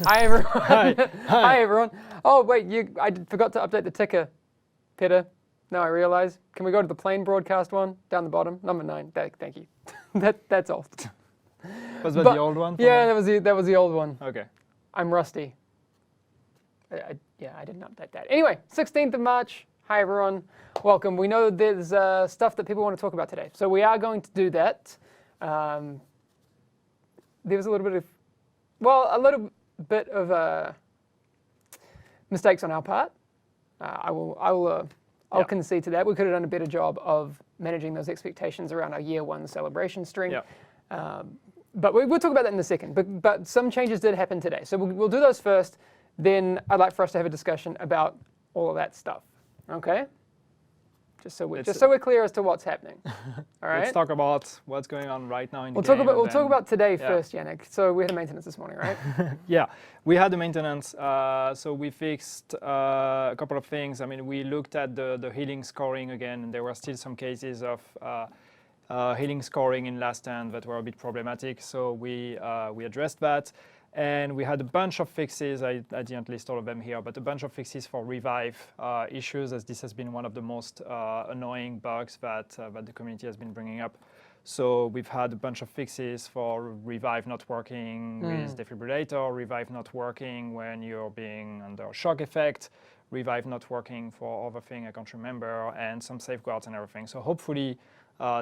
Hi everyone. Hi. Hi everyone. Oh wait, I forgot to update the ticker, Peter. Now I realize. Can we go to the plain broadcast one down the bottom, number 9? Thank you. That's all. Was that the old one? Yeah, that was the old one. Okay. I'm rusty. I didn't update that. Anyway, 16th of March. Hi everyone. Welcome. We know there's stuff that people want to talk about today, so we are going to do that. There was a little bit of mistakes on our part. I'll concede to that. We could have done a better job of managing those expectations around our year 1 celebration stream. Yeah. But we'll talk about that in a second. But some changes did happen today, so we'll do those first. Then I'd like for us to have a discussion about all of that stuff. Okay? Just so we're clear as to what's happening. All right. Let's talk about what's going on right now in the game. We'll talk about today yeah. first, Yannick. So we had a maintenance this morning, right? Yeah, we had the maintenance. So we fixed a couple of things. I mean, we looked at the healing scoring again, and there were still some cases of healing scoring in last stand that were a bit problematic. So we addressed that. And we had a bunch of fixes. I didn't list all of them here, but a bunch of fixes for revive issues, as this has been one of the most annoying bugs that the community has been bringing up. So we've had a bunch of fixes for revive not working with defibrillator, revive not working when you're being under a shock effect, revive not working for other thing I can't remember, and some safeguards and everything. So hopefully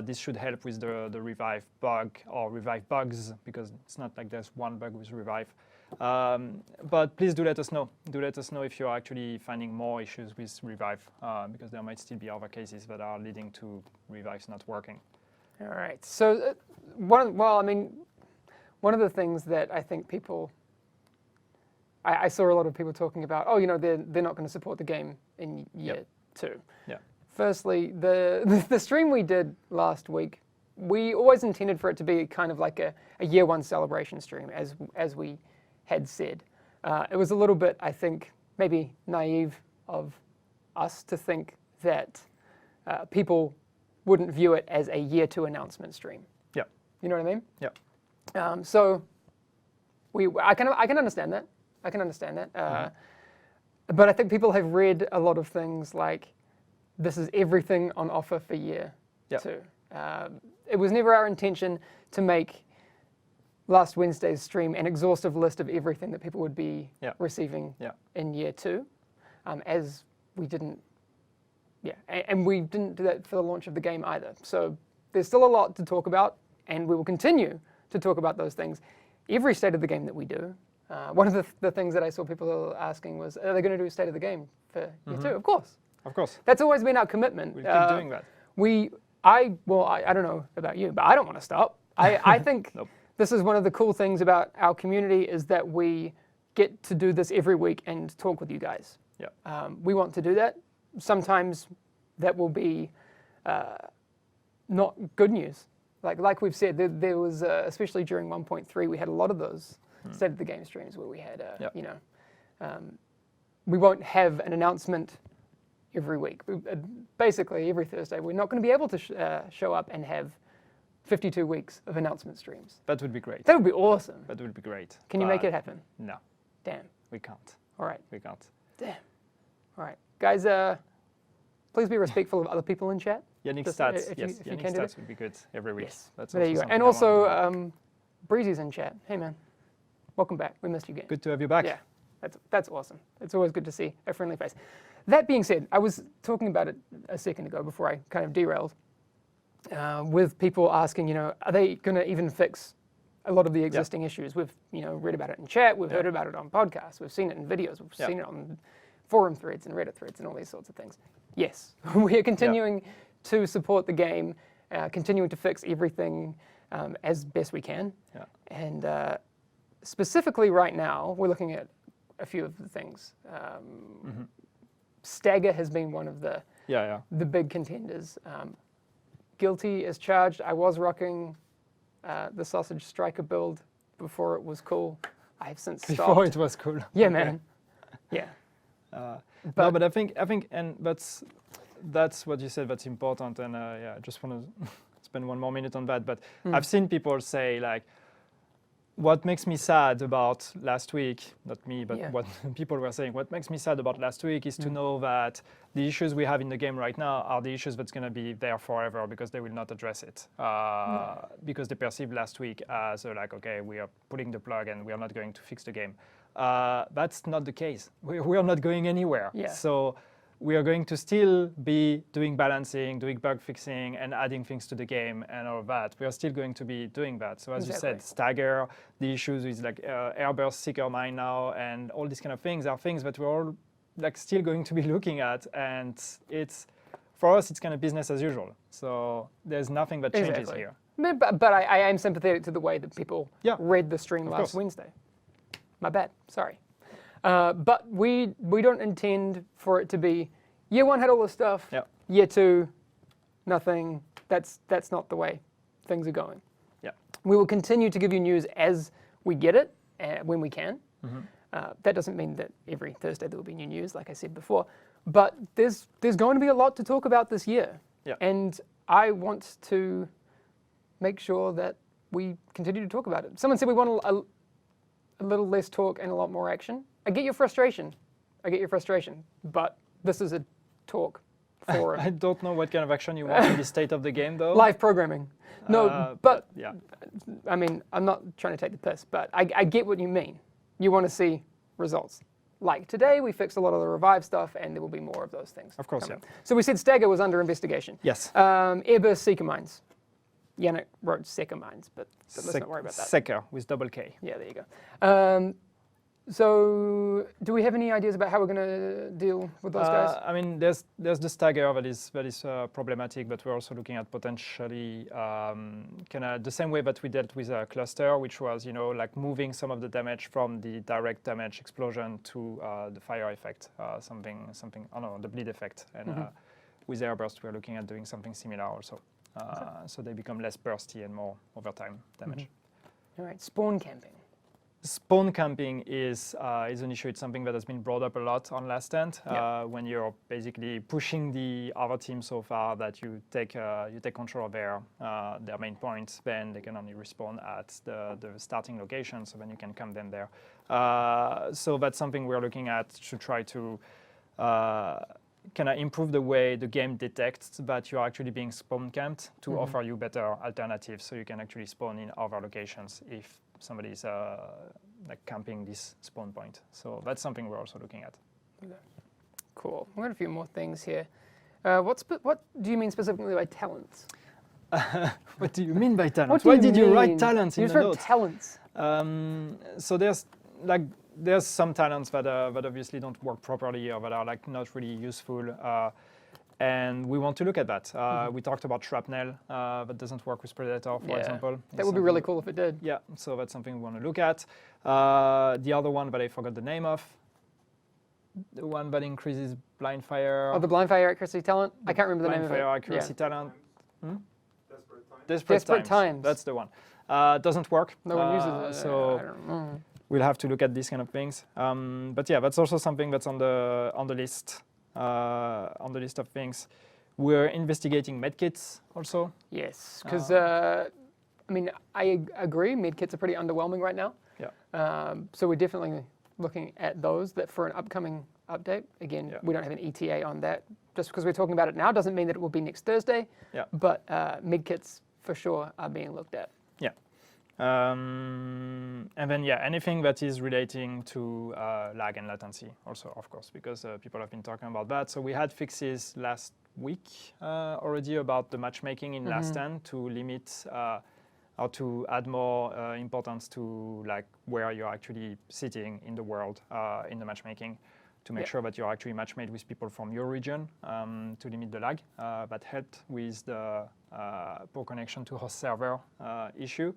this should help with the revive bug or revive bugs, because it's not like there's one bug with revive. But please do let us know. Do let us know if you're actually finding more issues with revive, because there might still be other cases that are leading to revives not working. All right. So one of the things that I think people, I saw a lot of people talking about, they're not going to support the game in year 2. Yeah. Firstly, the stream we did last week, we always intended for it to be kind of like a year 1 celebration stream, as we had said. It was a little bit, I think, maybe naive of us to think that people wouldn't view it as a year 2 announcement stream. Yeah. You know what I mean? Yeah. So I can understand that. I can understand that. But I think people have read a lot of things like, this is everything on offer for year 2. It was never our intention to make last Wednesday's stream an exhaustive list of everything that people would be receiving in year 2, as we didn't, and we didn't do that for the launch of the game either. So there's still a lot to talk about, and we will continue to talk about those things every state of the game that we do. One of the things that I saw people asking was, are they going to do a state of the game for year 2? Of course. Of course. That's always been our commitment. We'll keep doing that. I don't know about you, but I don't want to stop. I think this is one of the cool things about our community, is that we get to do this every week and talk with you guys. Yeah. We want to do that. Sometimes that will be not good news. Like we've said, there was, especially during 1.3, we had a lot of those state of the game streams where we had, we won't have an announcement every week. Basically, every Thursday, we're not going to be able to show up and have 52 weeks of announcement streams. That would be great. That would be awesome. That would be great. Can you make it happen? No. Damn. We can't. All right. We can't. Damn. All right. Guys, please be respectful of other people in chat. Yannick's stats. Yannick's stats would be good every week. Yes. That's there you go. And also, Breezy's in chat. Hey, man. Welcome back. We missed you again. Good to have you back. Yeah. That's awesome. It's always good to see a friendly face. That being said, I was talking about it a second ago before I kind of derailed, with people asking, are they going to even fix a lot of the existing issues? We've, read about it in chat, we've heard about it on podcasts, we've seen it in videos, we've seen it on forum threads and Reddit threads and all these sorts of things. Yes, we are continuing to support the game, continuing to fix everything as best we can. Yeah. And specifically right now, we're looking at a few of the things. Stagger has been one of the big contenders. Guilty as charged. I was rocking the Sausage Striker build before it was cool. I have since stopped. Before it was cool. Yeah, man. Yeah. But I think, and that's what you said. That's important, and I just want to spend one more minute on that. But I've seen people say like, what makes me sad about last week, not me, but Yeah. what people were saying, what makes me sad about last week is to know that the issues we have in the game right now are the issues that's going to be there forever because they will not address it. Because they perceived last week as like, okay, we are pulling the plug and we are not going to fix the game. That's not the case. We are not going anywhere. Yeah. So we are going to still be doing balancing, doing bug fixing, and adding things to the game and all of that. We are still going to be doing that. So as you said, stagger, the issues with like airburst, seeker mine now, and all these kind of things are things that we're all like still going to be looking at. And it's, for us, it's kind of business as usual. So there's nothing that changes here. But I am sympathetic to the way that people read the stream last course. Wednesday. My bad, sorry. But we don't intend for it to be year one had all this stuff, year two, nothing. That's not the way things are going. Yeah. We will continue to give you news as we get it, when we can. That doesn't mean that every Thursday there will be new news, like I said before. But there's going to be a lot to talk about this year. Yeah. And I want to make sure that we continue to talk about it. Someone said we want a little less talk and a lot more action. I get your frustration. But this is a talk forum. I don't know what kind of action you want in the state of the game, though. Live programming. No, but yeah. I mean, I'm not trying to take the piss, but I get what you mean. You want to see results. Like today, we fixed a lot of the revive stuff, and there will be more of those things. Of course, coming. So we said Stagger was under investigation. Yes. Airburst Seeker Mines. Yannick wrote Seeker Mines, but let's not worry about that. Seeker with double K. Yeah, there you go. So, do we have any ideas about how we're going to deal with those guys? I mean, there's the stagger that is problematic, but we're also looking at potentially kind of the same way that we dealt with a cluster, which was like moving some of the damage from the direct damage explosion to the fire effect, something the bleed effect, and with airburst we're looking at doing something similar also, so they become less bursty and more over time damage. All right, spawn camping. Spawn camping is an issue. It's something that has been brought up a lot on Last Stand. When you're basically pushing the other team so far that you take control of their main points, then they can only respawn at the starting location. So then you can camp them there. So that's something we're looking at to try to kind of improve the way the game detects that you're actually being spawn camped to offer you better alternatives, so you can actually spawn in other locations if somebody is like camping this spawn point. So that's something we're also looking at. Okay. Cool. We've got a few more things here. What do you mean specifically by talents? What do you mean by talents? Why did you write talents in the notes? You wrote talents. So there's some talents that obviously don't work properly or that are like not really useful. And we want to look at that. We talked about shrapnel that doesn't work with Predator, for example. That would be really cool if it did. Yeah, so that's something we want to look at. The other one that I forgot the name of, the one that increases blind fire. Oh, the blind fire accuracy talent? I can't remember the name of it. Blind fire accuracy talent. Desperate Times. That's the one. Doesn't work. No one uses it. So I don't know. We'll have to look at these kind of things. But yeah, that's also something that's on the list. On the list of things. We're investigating medkits also. Yes, because I mean, I agree, medkits are pretty underwhelming right now. Yeah. So we're definitely looking at those that for an upcoming update. Again, we don't have an ETA on that. Just because we're talking about it now doesn't mean that it will be next Thursday. Yeah. But medkits for sure are being looked at. Yeah. And then, anything that is relating to lag and latency also, of course, because people have been talking about that. So we had fixes last week already about the matchmaking in Last Stand to limit or to add more importance to like where you're actually sitting in the world in the matchmaking, to make sure that you're actually matchmade with people from your region to limit the lag. That helped with the poor connection to host server issue.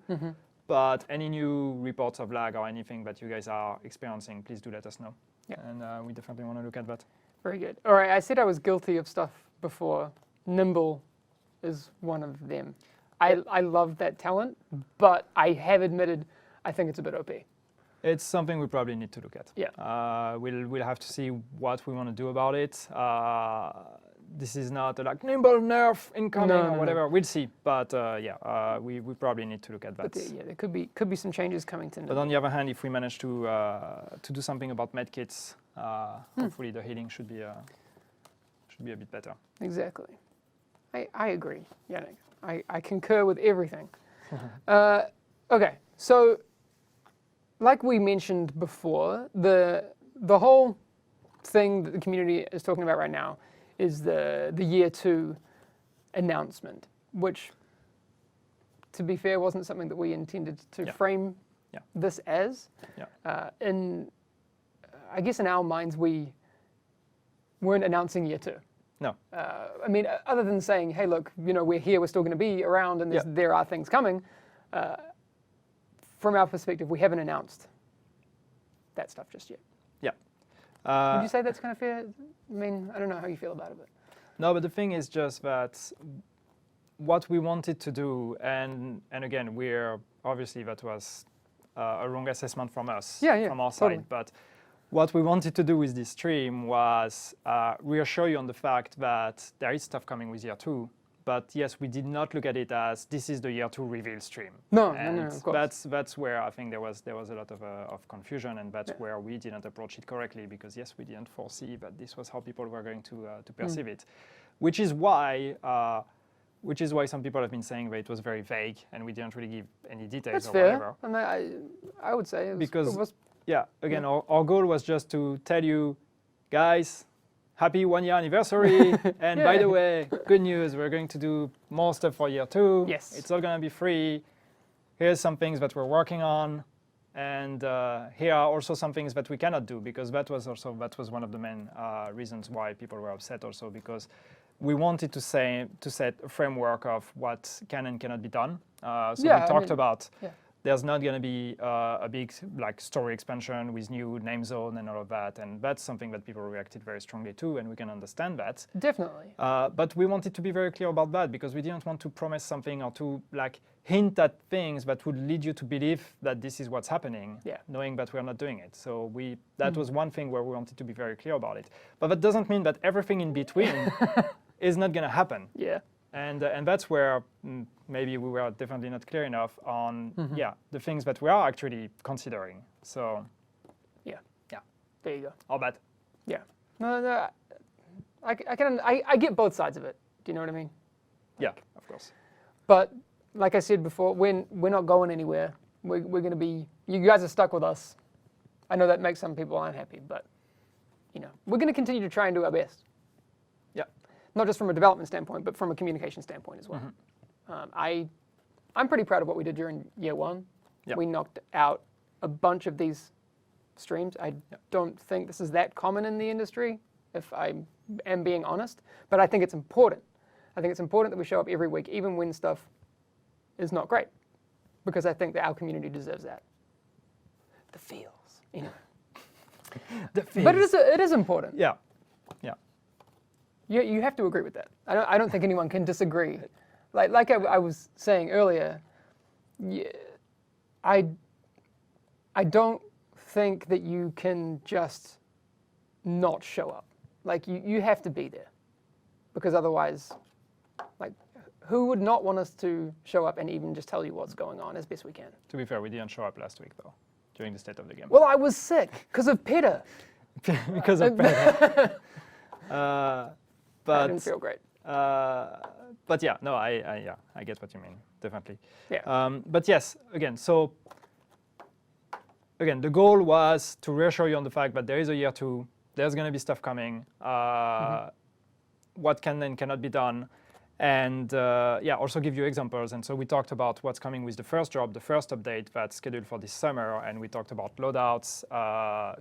But any new reports of lag or anything that you guys are experiencing, please do let us know. Yeah. And we definitely want to look at that. Very good. All right, I said I was guilty of stuff before. Nimble is one of them. I love that talent, but I have admitted I think it's a bit OP. It's something we probably need to look at. Yeah. We'll have to see what we want to do about it. this is not like Nimble Nerf incoming No. or whatever. We'll see. But we probably need to look at that. But there could be some changes coming to But on the other hand, if we manage to do something about medkits, hopefully the healing should be a bit better. Exactly. I agree, Yannick. I concur with everything. Okay, so like we mentioned before, the whole thing that the community is talking about right now is the year 2 announcement, which, to be fair, wasn't something that we intended to frame this as. I guess in our minds, we weren't announcing year 2. No. I mean, other than saying, hey, look, we're here, we're still going to be around, and there are things coming. From our perspective, we haven't announced that stuff just yet. Would you say that's kind of fair? I mean, I don't know how you feel about it. But. No, but the thing is just that what we wanted to do, and again, obviously that was a wrong assessment from us, from our side, but what we wanted to do with this stream was reassure you on the fact that there is stuff coming with year 2. But yes, we did not look at it as this is the year 2 reveal stream. No, and of course. That's where I think there was a lot of confusion, and that's where we didn't approach it correctly, because yes, we didn't foresee that this was how people were going to perceive it, which is why some people have been saying that it was very vague and we didn't really give any details. That's or fair. whatever. I mean, I would say again, our goal was just to tell you, guys, happy 1-year anniversary. And by the way, good news, we're going to do more stuff for year 2. Yes. It's all going to be free. Here's some things that we're working on. And here are also some things that we cannot do, because that was one of the main reasons why people were upset also, because we wanted to set a framework of what can and cannot be done. We talked about there's not going to be a big story expansion with new name zone and all of that, and that's something that people reacted very strongly to, and we can understand that. Definitely. But we wanted to be very clear about that, because we didn't want to promise something or to hint at things that would lead you to believe that this is what's happening, knowing that we're not doing it. So that was one thing where we wanted to be very clear about it. But that doesn't mean that everything in between is not going to happen. Yeah. And that's where maybe we were definitely not clear enough on the things that we are actually considering. So yeah, there you go. All bad. Yeah, no, I get both sides of it. Do you know what I mean? Yeah, of course. But like I said before, we're not going anywhere. We're going to be. You guys are stuck with us. I know that makes some people unhappy, but we're going to continue to try and do our best. Not just from a development standpoint, but from a communication standpoint as well. I'm pretty proud of what we did during year 1. We knocked out a bunch of these streams. I don't think this is that common in the industry, if I am being honest, but I think it's important. I think it's important that we show up every week, even when stuff is not great, because I think that our community deserves that. The feels, The feels. But it is important. Yeah. You have to agree with that. I don't think anyone can disagree. Like I was saying earlier, I don't think that you can just not show up. You have to be there, because otherwise, who would not want us to show up and even just tell you what's going on as best we can? To be fair, we didn't show up last week though, during the State of the Game. Well, I was sick because of PETA. Because of PETA. But I didn't feel great. But yeah, no, I get what you mean, definitely. Yeah. But yes, again, the goal was to reassure you on the fact that there is a year 2, there's going to be stuff coming, what can and cannot be done, and also give you examples. And so we talked about what's coming with the first drop, the first update that's scheduled for this summer, and we talked about loadouts,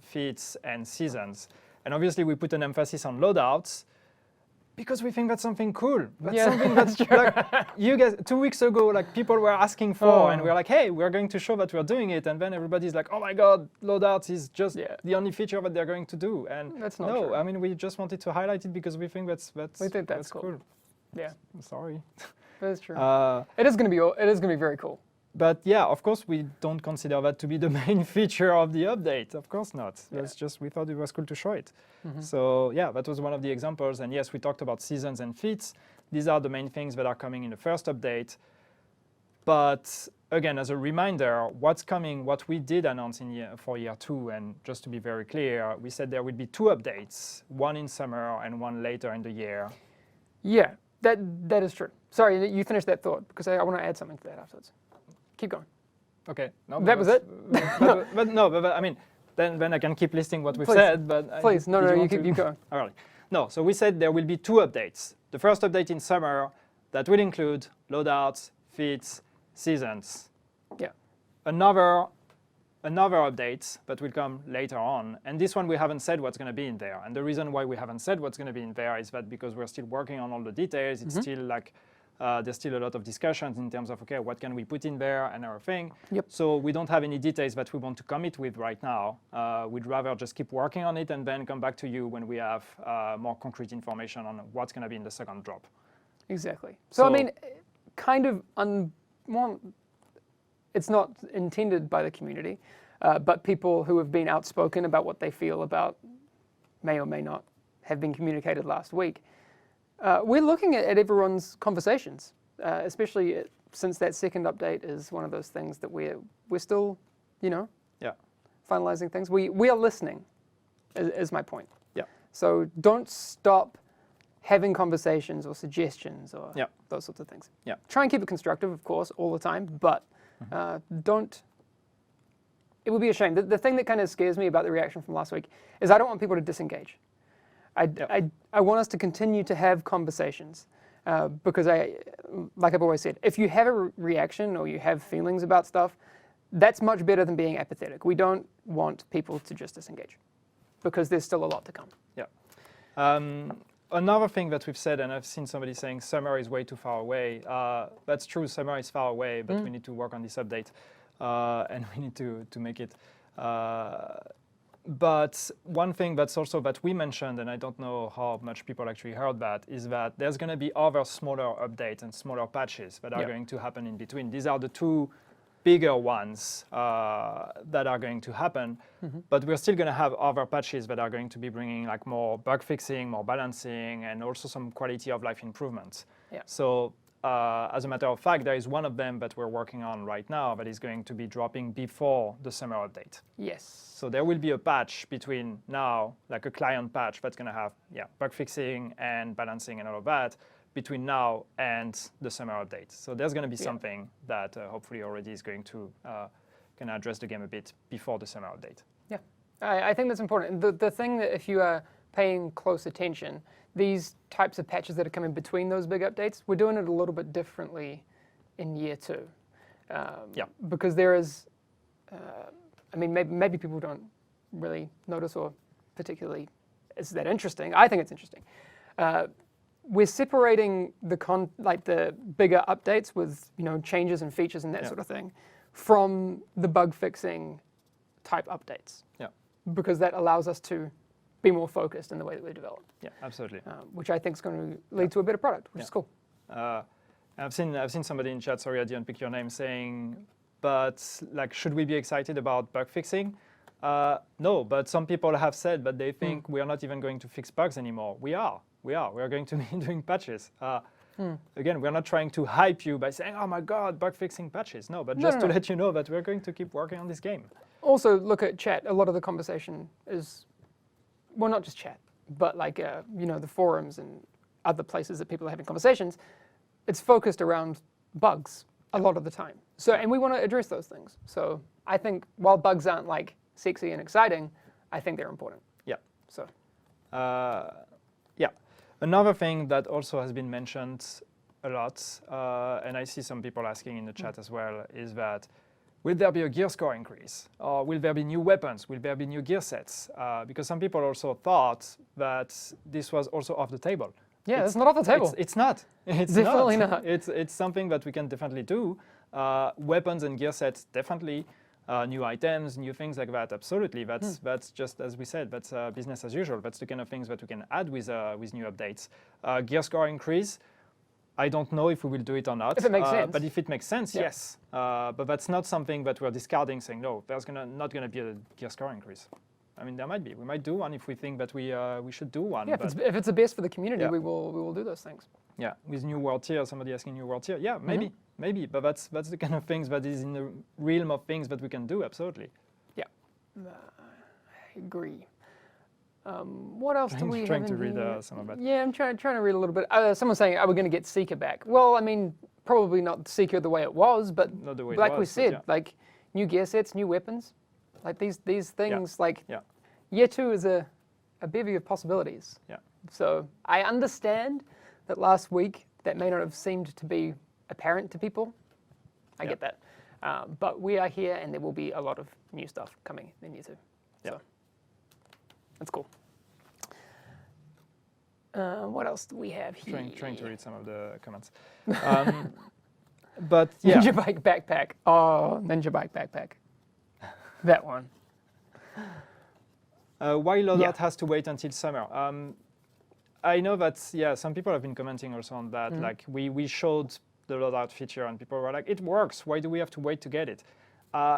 feats, and seasons. And obviously we put an emphasis on loadouts, because we think that's something cool. That's something that's you guys 2 weeks ago, people were asking for, and we're like, hey, we're going to show that we're doing it, and then everybody's like, oh my god, loadouts is just the only feature that they're going to do. And that's not true. I mean, we just wanted to highlight it because we think that's cool. Yeah. I'm sorry. That's true. It is going to be very cool. But yeah, of course, we don't consider that to be the main feature of the update. Of course not. That's just, we thought it was cool to show it. So yeah, that was one of the examples. And yes, we talked about seasons and feats. These are the main things that are coming in the first update. But again, as a reminder, what's coming, what we did announce for year 2, and just to be very clear, we said there would be 2 updates, one in summer and one later in the year. Yeah, that is true. Sorry, you finished that thought, because I want to add something to that afterwards. Keep going. Okay. No, that was it? but I mean, then I can keep listing what we've said. But please, no, you keep going. All right. No, so we said there will be 2 updates. The first update in summer that will include loadouts, feats, seasons. Yeah. Another update that will come later on. And this one we haven't said what's going to be in there. And the reason why we haven't said what's going to be in there is that because we're still working on all the details. It's still like there's still a lot of discussions in terms of, okay, what can we put in there and everything. Yep. So we don't have any details that we want to commit with right now. We'd rather just keep working on it and then come back to you when we have more concrete information on what's going to be in the second drop. Exactly. So I mean, kind of, well, it's not intended by the community, but people who have been outspoken about what they feel about may or may not have been communicated last week. We're looking at everyone's conversations, especially since that second update is one of those things that we're still, finalizing things. We are listening, is my point. Yeah. So don't stop having conversations or suggestions or those sorts of things. Yeah. Try and keep it constructive, of course, all the time, but don't. It would be a shame. The thing that kind of scares me about the reaction from last week is I don't want people to disengage. I want us to continue to have conversations because like I've always said, if you have a reaction or you have feelings about stuff, that's much better than being apathetic. We don't want people to just disengage because there's still a lot to come. Yeah. Another thing that we've said, and I've seen somebody saying summer is way too far away. That's true, summer is far away, but we need to work on this update and we need to make it. But one thing that's also that we mentioned, and I don't know how much people actually heard that, is that there's going to be other smaller updates and smaller patches that are going to happen in between. These are the 2 bigger ones that are going to happen, but we're still going to have other patches that are going to be bringing like more bug fixing, more balancing, and also some quality of life improvements. Yeah. So as a matter of fact, there is one of them that we're working on right now that is going to be dropping before the summer update. Yes. So there will be a patch between now, like a client patch that's going to have bug fixing and balancing and all of that, between now and the summer update. So there's going to be something that hopefully already is going to kind of address the game a bit before the summer update. Yeah, I think that's important. The thing that if you are paying close attention, these types of patches that are coming between those big updates, we're doing it a little bit differently in year 2. Because there is, I mean, maybe people don't really notice or particularly is that interesting. I think it's interesting. We're separating the bigger updates with changes and features and that sort of thing from the bug fixing type updates. Yeah. Because that allows us to be more focused in the way that we develop. Yeah, absolutely. Which I think is going to lead to a better product, which is cool. I've seen somebody in chat. Sorry, I didn't pick your name. Saying, but like, should we be excited about bug fixing? No, but some people have said that they think we are not even going to fix bugs anymore. We are. We are going to be doing patches. Again, we're not trying to hype you by saying, oh my God, bug fixing patches. No, but just to let you know that we're going to keep working on this game. Also, look at chat. A lot of the conversation is, well, not just chat, but like, the forums and other places that people are having conversations. It's focused around bugs a lot of the time. So, and we want to address those things. So I think while bugs aren't like sexy and exciting, I think they're important. Yeah. So. Another thing that also has been mentioned a lot, and I see some people asking in the chat as well, is that will there be a gear score increase? Or will there be new weapons? Will there be new gear sets? Because some people also thought that this was also off the table. Yeah, it's not off the table. It's not. It's definitely not. It's something that we can definitely do. Weapons and gear sets, definitely. New items, new things like that, absolutely. That's just, as we said, that's business as usual. That's the kind of things that we can add with new updates. Gear score increase, I don't know if we will do it or not. If it makes sense. But if it makes sense, yes. But that's not something that we're discarding, saying, no, there's not going to be a gear score increase. I mean, there might be. We might do one if we think that we should do one. Yeah, if it's the best for the community, Yeah. we will do those things. Yeah, with new world tier, somebody asking new world tier. Yeah, maybe. But that's the kind of things that is in the realm of things that we can do, absolutely. Yeah, I agree. What else do we have Trying to in read here? some of that. Yeah, I'm trying to read a little bit. Someone's saying, are we going to get Seeker back? Well, I mean, probably not Seeker the way it was, but Not the way it like we was, but said, yeah. like new gear sets, new weapons, like these things, like Yeah. year 2 is a bevy of possibilities. Yeah. So I understand that last week that may not have seemed to be apparent to people. I get that. But we are here and there will be a lot of new stuff coming in year 2. So that's cool. What else do we have here? Trying to read some of the comments. But yeah. Ninja Bike Backpack. Oh, Ninja Bike Backpack. That one. Why loadout has to wait until summer? I know that, some people have been commenting also on that. Like, we showed the loadout feature and people were like, it works. Why do we have to wait to get it?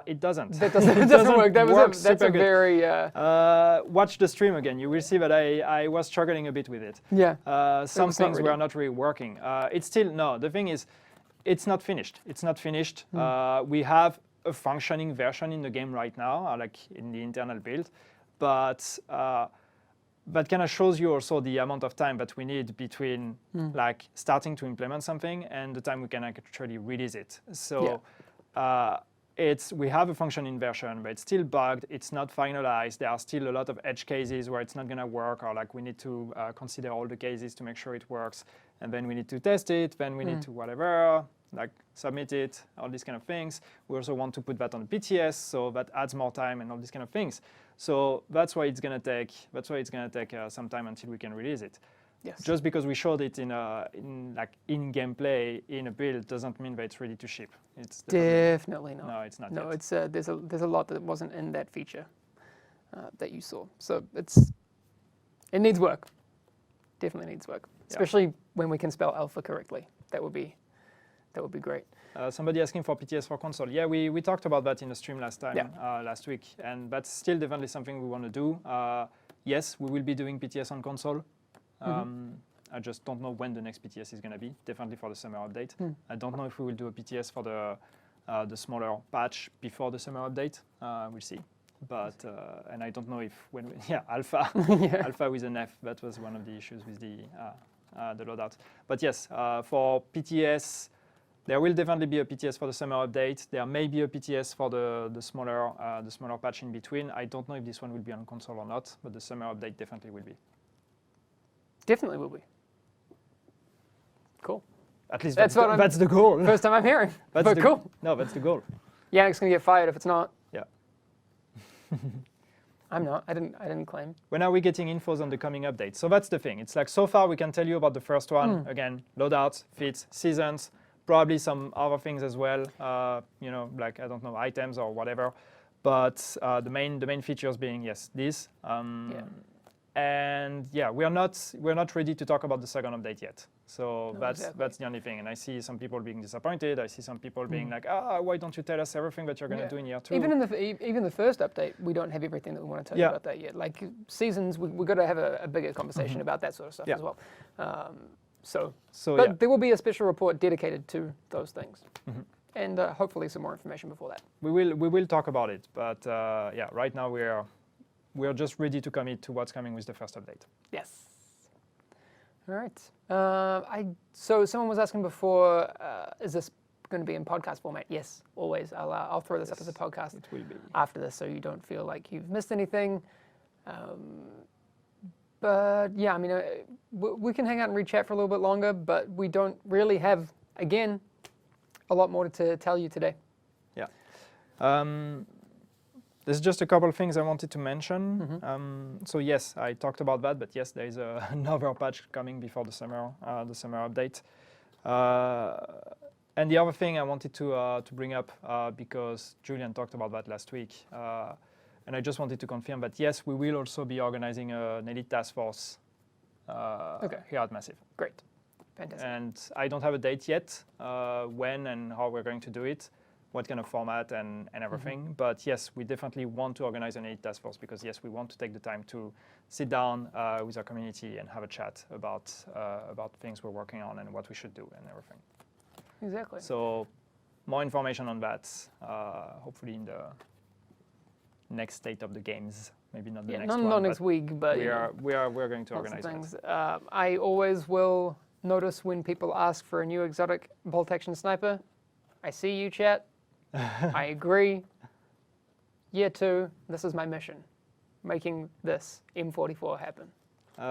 It doesn't. That doesn't, it doesn't work. That's a very... watch the stream again. You will see that I was struggling a bit with it. Yeah. Some things were not really working. It's still, no, the thing is, it's not finished. It's not finished. We have a functioning version in the game right now, like in the internal build. But that kind of shows you also the amount of time that we need between like starting to implement something and the time we can actually release it. So we have a functioning version, but it's still bugged. It's not finalized. There are still a lot of edge cases where it's not going to work, or like we need to consider all the cases to make sure it works. And then we need to test it. Then we need to whatever, like submit it, all these kind of things. We also want to put that on PTS, so that adds more time and all these kind of things. So that's why it's going to take. That's why it's going to take some time until we can release it. Yes. Just because we showed it in gameplay in a build doesn't mean that it's ready to ship. It's definitely not. No, it's not. No, yet. it's there's a lot that wasn't in that feature that you saw. So it needs work. Definitely needs work, especially when we can spell alpha correctly. That would be great. Somebody asking for PTS for console. Yeah, we talked about that in the stream last time, last week, and that's still definitely something we want to do. Yes, we will be doing PTS on console. I just don't know when the next PTS is going to be. Definitely for the summer update. I don't know if we will do a PTS for the smaller patch before the summer update. We'll see. But and I don't know if alpha alpha with an F. That was one of the issues with the loadout. But yes, for PTS, there will definitely be a PTS for the summer update. There may be a PTS for the smaller patch in between. I don't know if this one will be on console or not, but the summer update definitely will be. Definitely will be. Cool. At least that's the goal. First time I'm hearing. But cool. No, that's the goal. Yannick's gonna get fired if it's not. Yeah. I'm not. I didn't claim. When are we getting infos on the coming updates? So that's the thing. It's like so far we can tell you about the first one. Again, loadouts, feats, seasons, probably some other things as well. Like I don't know, items or whatever. But the main features being this. And we're not ready to talk about the second update yet. So that's the only thing. And I see some people being disappointed. I see some people being like, why don't you tell us everything that you're going to do in year 2? Even the first update, we don't have everything that we want to tell you about that yet. Like seasons, we've got to have a bigger conversation about that sort of stuff as well. But there will be a special report dedicated to those things. And hopefully some more information before that. We will talk about it. But right now we're just ready to commit to what's coming with the first update. Yes. All right. So someone was asking before, is this going to be in podcast format? Yes, always. I'll throw this up as a podcast. It will be after this, so you don't feel like you've missed anything. But yeah, I mean, we can hang out and read chat for a little bit longer, but we don't really have, again, a lot more to tell you today. Yeah. There's just a couple of things I wanted to mention. So yes, I talked about that, but yes, there is another patch coming before the summer update. And the other thing I wanted to bring up, because Julian talked about that last week, and I just wanted to confirm that yes, we will also be organizing an elite task force here at Massive. Great. Fantastic. And I don't have a date yet when and how we're going to do it, what kind of format and everything. But yes, we definitely want to organize an elite task force because yes, we want to take the time to sit down with our community and have a chat about things we're working on and what we should do and everything. Exactly. So more information on that, hopefully in the next state of the games. Maybe not the next one. Not next week, but we're going to lots organize of things. that. I always will notice when people ask for a new exotic bolt action sniper. I see you, chat. I agree. Year 2, this is my mission, making this M44 happen.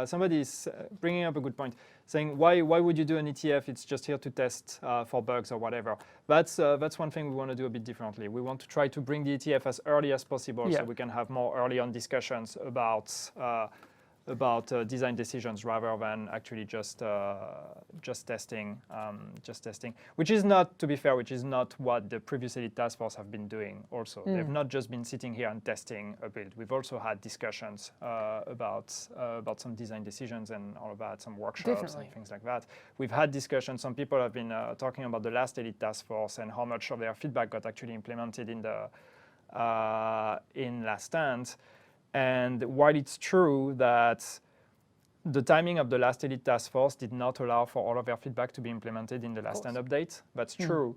Somebody is bringing up a good point, saying why would you do an ETF? It's just here to test for bugs or whatever. That's one thing we want to do a bit differently. We want to try to bring the ETF as early as possible so we can have more early on discussions about design decisions rather than actually just testing. Which is not, to be fair, which is not what the previous elite task force have been doing. Also, they've not just been sitting here and testing a build. We've also had discussions about some design decisions and all of that, some workshops and things like that. We've had discussions. Some people have been talking about the last elite task force and how much of their feedback got actually implemented in the Last Stand. And while it's true that the timing of the last elite task force did not allow for all of their feedback to be implemented in the Last Stand update, that's true.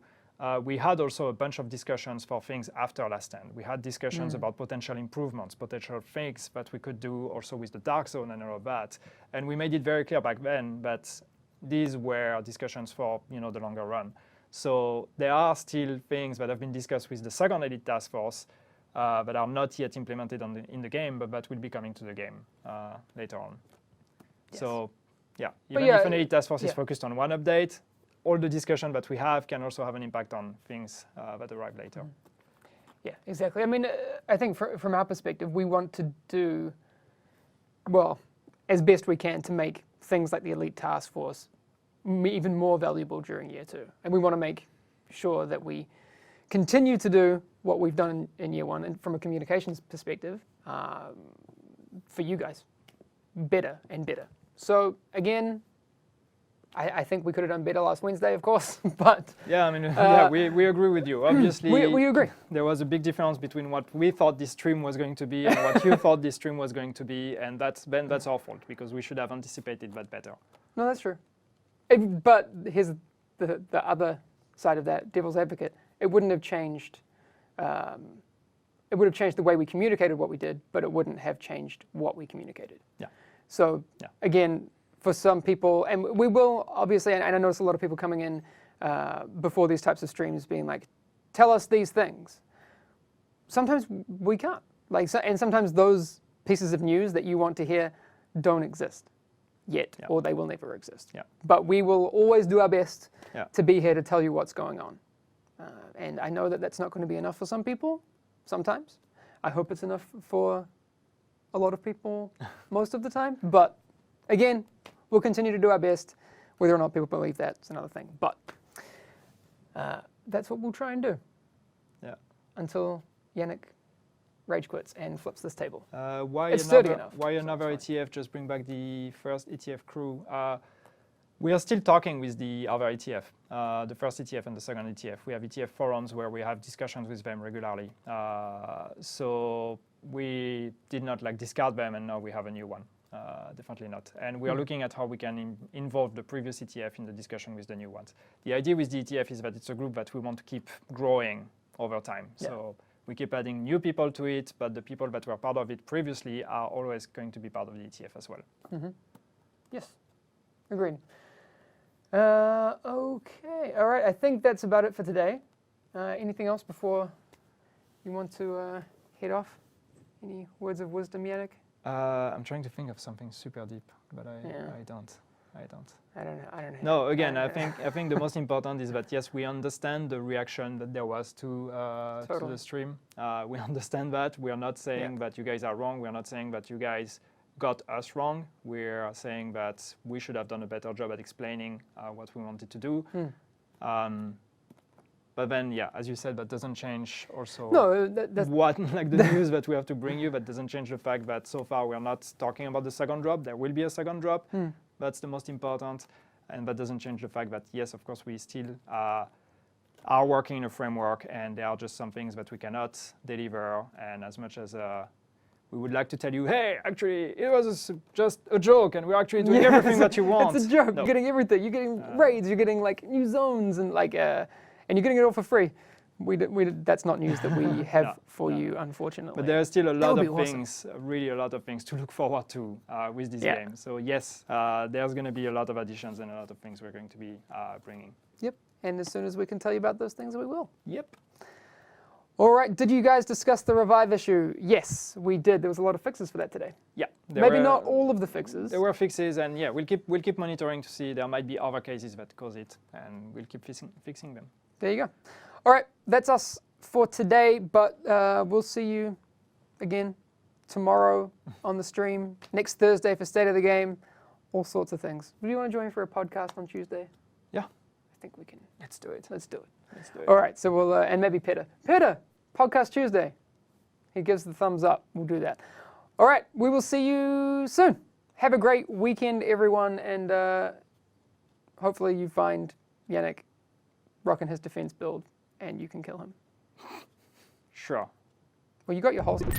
We had also a bunch of discussions for things after Last Stand. We had discussions about potential improvements, potential things that we could do also with the Dark Zone and all of that. And we made it very clear back then that these were discussions for the longer run. So there are still things that have been discussed with the second elite task force that are not yet implemented in the game, but that will be coming to the game later on. Yes. So, yeah, even if an elite task force is focused on one update, all the discussion that we have can also have an impact on things that arrive later. Yeah, exactly. I mean, I think from our perspective, we want to do, well, as best we can to make things like the elite task force even more valuable during year 2. And we want to make sure that we continue to do what we've done in year 1, and from a communications perspective, for you guys, better and better. So again, I think we could have done better last Wednesday, of course, but... Yeah, I mean, we agree with you. Obviously, we agree. There was a big difference between what we thought this stream was going to be and what you thought this stream was going to be, and that's our fault, because we should have anticipated that better. No, that's true. But here's the other side of that, devil's advocate. It wouldn't have changed. It would have changed the way we communicated what we did, but it wouldn't have changed what we communicated. Yeah. So again, for some people, and we will obviously, and I notice a lot of people coming in before these types of streams being like, tell us these things. Sometimes we can't. And sometimes those pieces of news that you want to hear don't exist yet, or they will never exist. Yeah. But we will always do our best to be here to tell you what's going on. And I know that that's not going to be enough for some people, sometimes. I hope it's enough for a lot of people most of the time. But again, we'll continue to do our best. Whether or not people believe that's another thing. But that's what we'll try and do. Yeah. Until Yannick rage quits and flips this table. Why another ETF? Just bring back the first ETF crew. We are still talking with the other ETF, the first ETF and the second ETF. We have ETF forums where we have discussions with them regularly. So we did not discard them, and now we have a new one. Definitely not. And we are looking at how we can involve the previous ETF in the discussion with the new ones. The idea with the ETF is that it's a group that we want to keep growing over time. Yeah. So we keep adding new people to it, but the people that were part of it previously are always going to be part of the ETF as well. Mm-hmm. Yes, agreed. Okay, all right, I think that's about it for today. Anything else before you want to head off? Any words of wisdom, Yannick? I'm trying to think of something super deep, but I don't. I don't know. No, again, I think the most important is that yes, we understand the reaction that there was to the stream. We understand that. We are not saying that you guys are wrong. We are not saying that you guys got us wrong. We're saying that we should have done a better job at explaining what we wanted to do. But then, yeah, as you said, that doesn't change also the news that we have to bring you. That doesn't change the fact that so far we're not talking about the second drop. There will be a second drop. That's the most important. and that doesn't change the fact that, yes, of course, we still are working in a framework, and there are just some things that we cannot deliver. And as much as we would like to tell you, hey, actually, it was just a joke, and we're actually doing everything that you want. It's a joke. No. You're getting everything. You're getting raids. You're getting like new zones, and like, and you're getting it all for free. That's not news that we have for you, unfortunately. But there are still a lot of awesome. things, really a lot of things to look forward to with this game. So yes, there's going to be a lot of additions and a lot of things we're going to be bringing. Yep. And as soon as we can tell you about those things, we will. Yep. All right. Did you guys discuss the revive issue? Yes, we did. There was a lot of fixes for that today. Yeah. Maybe not all of the fixes. There were fixes, and yeah, we'll keep monitoring to see. There might be other cases that cause it, and we'll keep fixing them. There you go. All right. That's us for today, but we'll see you again tomorrow on the stream, next Thursday for State of the Game, all sorts of things. Do you want to join for a podcast on Tuesday? Yeah. I think we can. Let's do it. Let's do it. Let's do it. All right, so we'll, and maybe Peter, podcast Tuesday. He gives the thumbs up. We'll do that. All right, we will see you soon. Have a great weekend, everyone, and hopefully you find Yannick rocking his defense build and you can kill him. Sure. Well, you got your holster.